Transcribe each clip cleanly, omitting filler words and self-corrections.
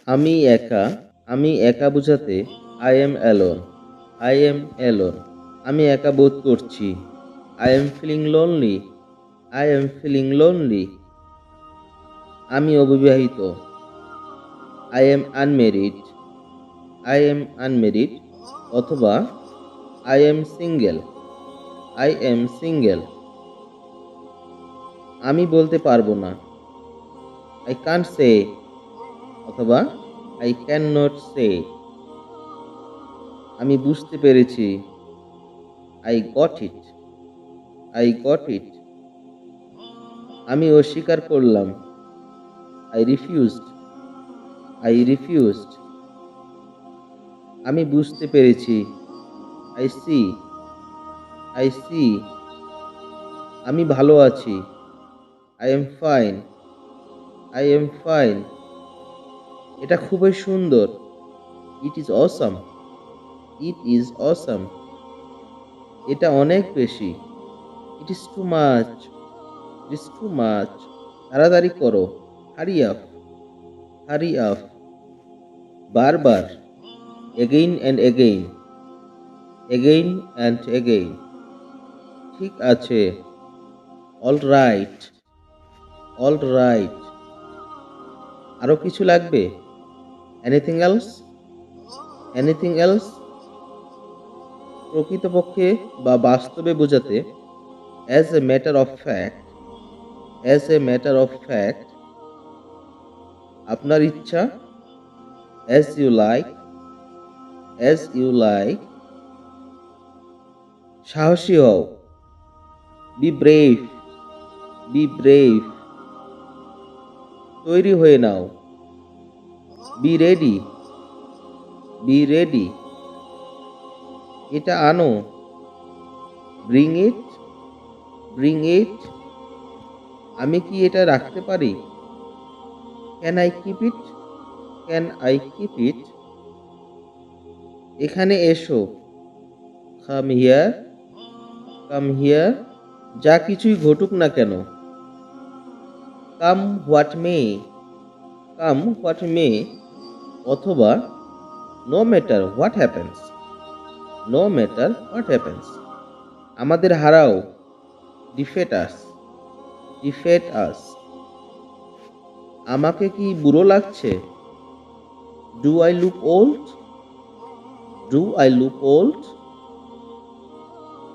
আমি একা, আমি একা বোঝাতে I am alone, I am alone. আমি একা বোধ করছি। I am feeling lonely, I am feeling lonely. আমি অবিবাহিত। I am unmarried, I am unmarried. অথবা I am single, I am single. আমি বলতে পারবো না। আই কান্ট সে অথবা আই ক্যান নট সে। আমি বুঝতে পেরেছি। I got it, I got it. আমি অস্বীকার করলাম। I refused, I refused. আমি বুঝতে পেরেছি। I see, I see. আমি ভালো আছি। I am fine, I am fine. এটা খুবই সুন্দর। It is awesome, it is awesome. এটা অনেক বেশি। It is too much, it is too much. তাড়াতাড়ি করো। Hurry up, hurry up. বারবার। Again and again, again and again. ঠিক আছে। All right, all right. আরো কিছু লাগবে? Anything else, anything else. প্রকৃতপক্ষে বা বাস্তবে বোঝাতে as a matter of fact, as a matter of fact. আপনার ইচ্ছা। As you like, as you like. সাহসী হও। Be brave, be brave. তৈরি হয়ে নাও। Be ready, be ready. এটা আনো। Bring it, bring it. আমি কি এটা রাখতে পারি? Can I keep it, can I keep it. এখানে এসো। Come here, come here. যা কিছুই ঘটুক না কেন। Come what may, come what may. অথবা no matter what happens, no matter what happens. আমাদের হারাও। ডিফেট আস, ডিফেট আস। আমাকে কি বুড়ো লাগছে? Do I look old, do I look old.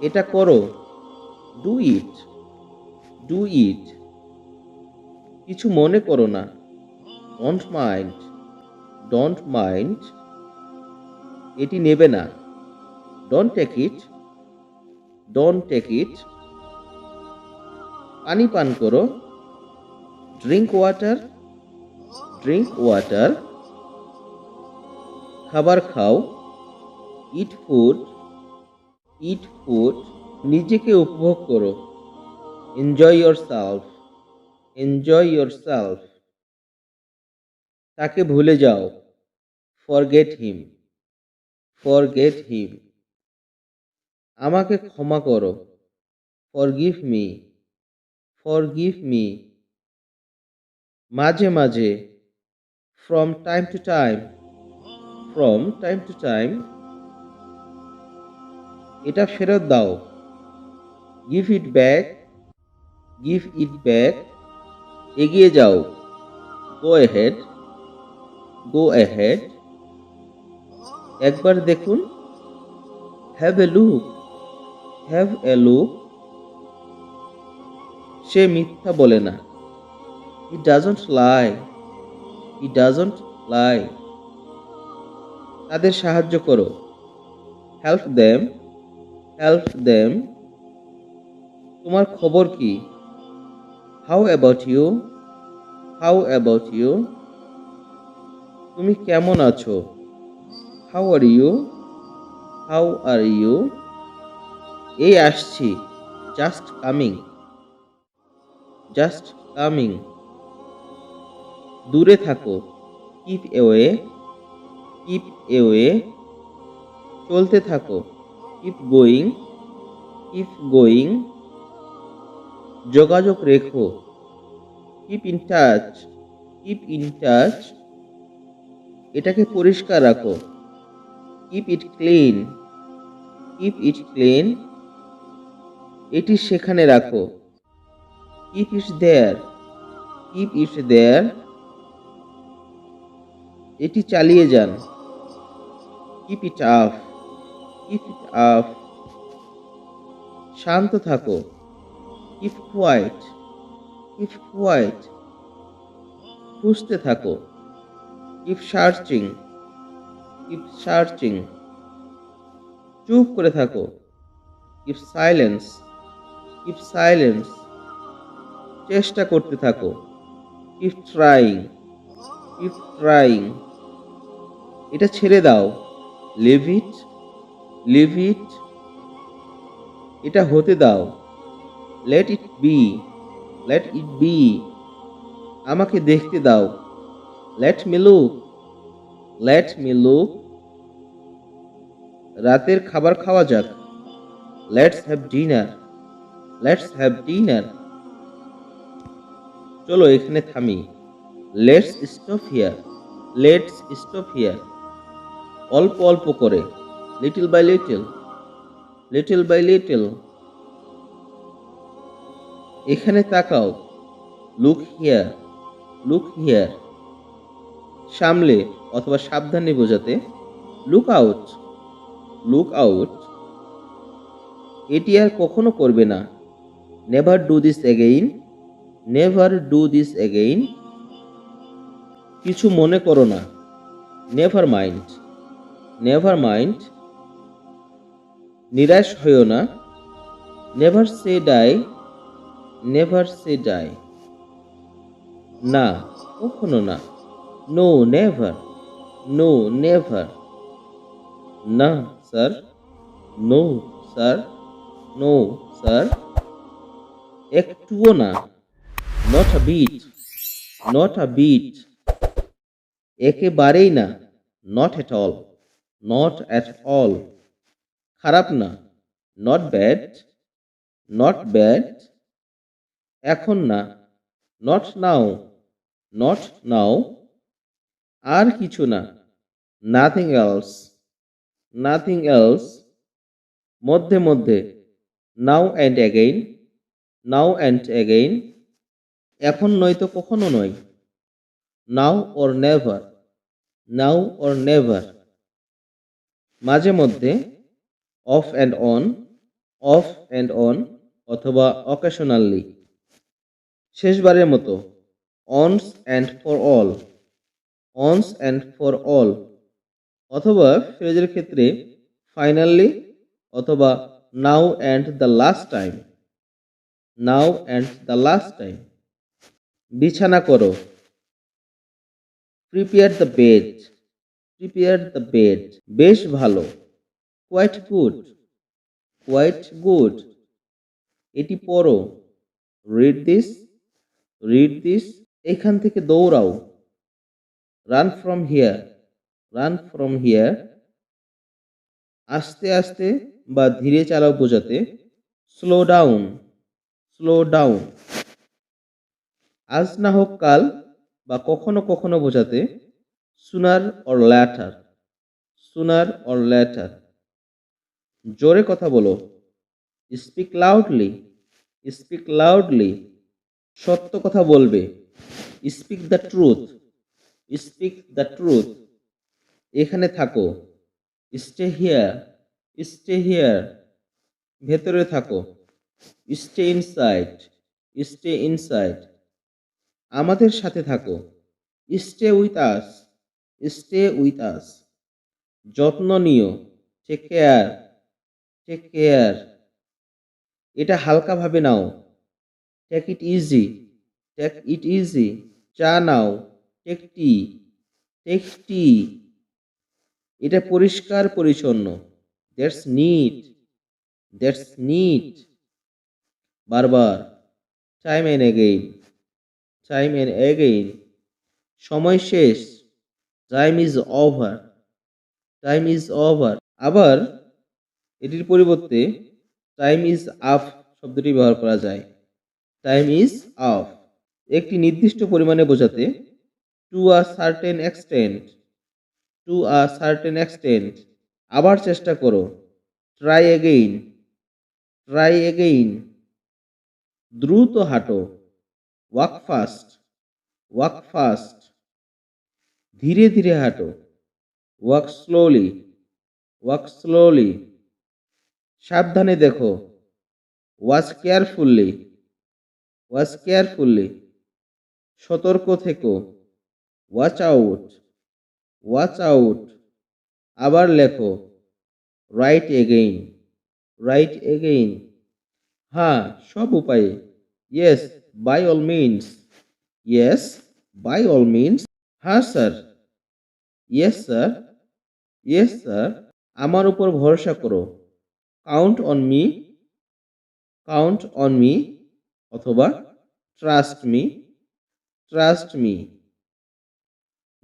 এটা করো। Do it, do it. কিছু মনে করো না। Don't mind, don't mind. এটি নেবে না। Don't take it, don't take it. পানি পান করো। Drink water, drink water. খাবার খাও। Eat food, eat food. নিজেকে উপভোগ করো। Enjoy yourself, enjoy yourself. তাকে ভুলে যাও। Forget him, forget him. আমাকে ক্ষমা করো। Forgive me, forgive me. মাঝে মাঝে। From time to time, from time to time. এটা ফেরত দাও। Give it back, give it back. এগিয়ে যাও। Go ahead, go ahead. একবার দেখুন। Have a look, have a look. সে মিথ্যা বলে না। He doesn't lie, he doesn't lie. তাদের সাহায্য করো। Help them, help them. তোমার খবর কি? How about you, how about you. তুমি কেমন আছো? How are you, how are you. এই আসছি। Just coming, just coming. দূরে থাকো। Keep away, keep away. চলতে থাকো। Keep going, keep going. যোগাযোগ রেখো। Keep in touch, keep in touch. এটাকে পরিষ্কার রাখো। Keep it clean, keep it clean. এটি সেখানে রাখো। Keep it there, keep it there. এটি চালিয়ে যান। Keep it up, keep it up. শান্ত থাকো। Keep quiet, keep quiet. খুঁজতে থাকো। Keep searching, keep searching. চুপ করে থাকো। Keep silence, keep silence. চেষ্টা করতে থাকো। Keep trying, keep trying. এটা ছেড়ে দাও। Leave it, leave it. এটা হতে দাও। Let it be, let it be. আমাকে দেখতে দাও। Let me look, let me look. রাতের খাবার খাওয়া যাক। Let's have dinner, let's have dinner. চলো এখানে থামি। Let's stop here, let's stop here. অল্প অল্প করে। Little by little, little by little. এখানে তাকাও। Look here, look here. সামলে অথবা সাবধানে বোঝাতে লুক আউট, লুক আউট। এটি আর কখনো করবে না। Never do this again, never do this again. কিছু মনে করো না। Never mind, never mind. নিরাশ হইও না। Never say die, never say die. না, কখনো না। No never, no never. না sir, no sir, no sir. একটুও না। Not a bit, not a bit. একেবারেই না। Not at all, not at all. খারাপ না। Not bad, not bad. এখন না। নট নাও, নট নাও। আর কিছু না। Nothing else, nothing else. মধ্যে মধ্যে। Now and again, now and again. এখন নয়তো কখনো নয়। Now or never, now or never. মাঝে মধ্যে। Off and on, off and on. অথবা অকেশনালি। শেষবারের মতো। Once and for all, once and for all. অথবা ফ্রেজের ক্ষেত্রে ফাইনালি অথবা now and the last time, now and the last time. বিছানা করো। Prepare the bed, prepare the bed. বেশ ভালো। Quite good, quite good. এটি পড়ো। Read this, read this. এখান থেকে দৌড়াও। Run from here, run from here. আস্তে আস্তে বা ধীরে চালাও বোঝাতে স্লো ডাউন, স্লো ডাউন। আজ না হোক কাল বা কখনো কখনো বোঝাতে sooner or later, sooner or later. জোরে কথা বলো। Speak loudly, speak loudly. সত্য কথা বলবে। Speak the truth, speak the truth. এখানে থাকো। Stay here, stay here. ভেতরে থাকো। Stay inside, stay inside. আমাদের সাথে থাকো। Stay with us, stay with us. যত্ন নিও। Take care, take care. এটা হালকাভাবে নাও। Take it easy, take it easy. চা নাও। Take tea, take tea. এটা পরিষ্কার পরিচ্ছন্ন। That's neat, that's neat. বারবার। Time and again, time and again. সময় শেষ। Time is over, time is over. আবার এটির পরিবর্তে টাইম ইজ আপ শব্দটি ব্যবহার করা যায়। Time is up. একটি নির্দিষ্ট পরিমাণে বোঝাতে to a certain extent, to a certain extent, আবার চেষ্টা করো, ট্রাই এগেইন, ট্রাই এগেইন, দ্রুত হাঁটো, ওয়াক ফাস্ট, ওয়াক ফাস্ট, ধীরে ধীরে হাঁটো, ওয়াক স্লোলি, ওয়াক স্লোলি, সাবধানে দেখো, ওয়াচ কেয়ারফুললি, ওয়াচ কেয়ারফুললি, সতর্ক থেকো, ওয়াচ আউট, ওয়াচ আউট, আবার লেখো, রাইট এগেইন, রাইট এগেইন, হ্যাঁ সব উপায়ে, yes by all means, yes by all means, হ্যাঁ sir, yes sir, yes sir, আমার উপর ভরসা করো, count on me, count on me, অথবা ট্রাস্ট মি, ট্রাস্ট মি,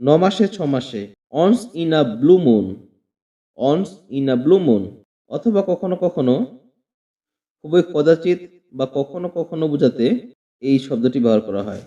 9 মাসে 6 মাসে, once in a blue moon, once in a blue moon, অথবা কখনো কখনো, খুবই কদাচিৎ বা কখনো কখনো বোঝাতে এই শব্দটি ব্যবহার করা হয়।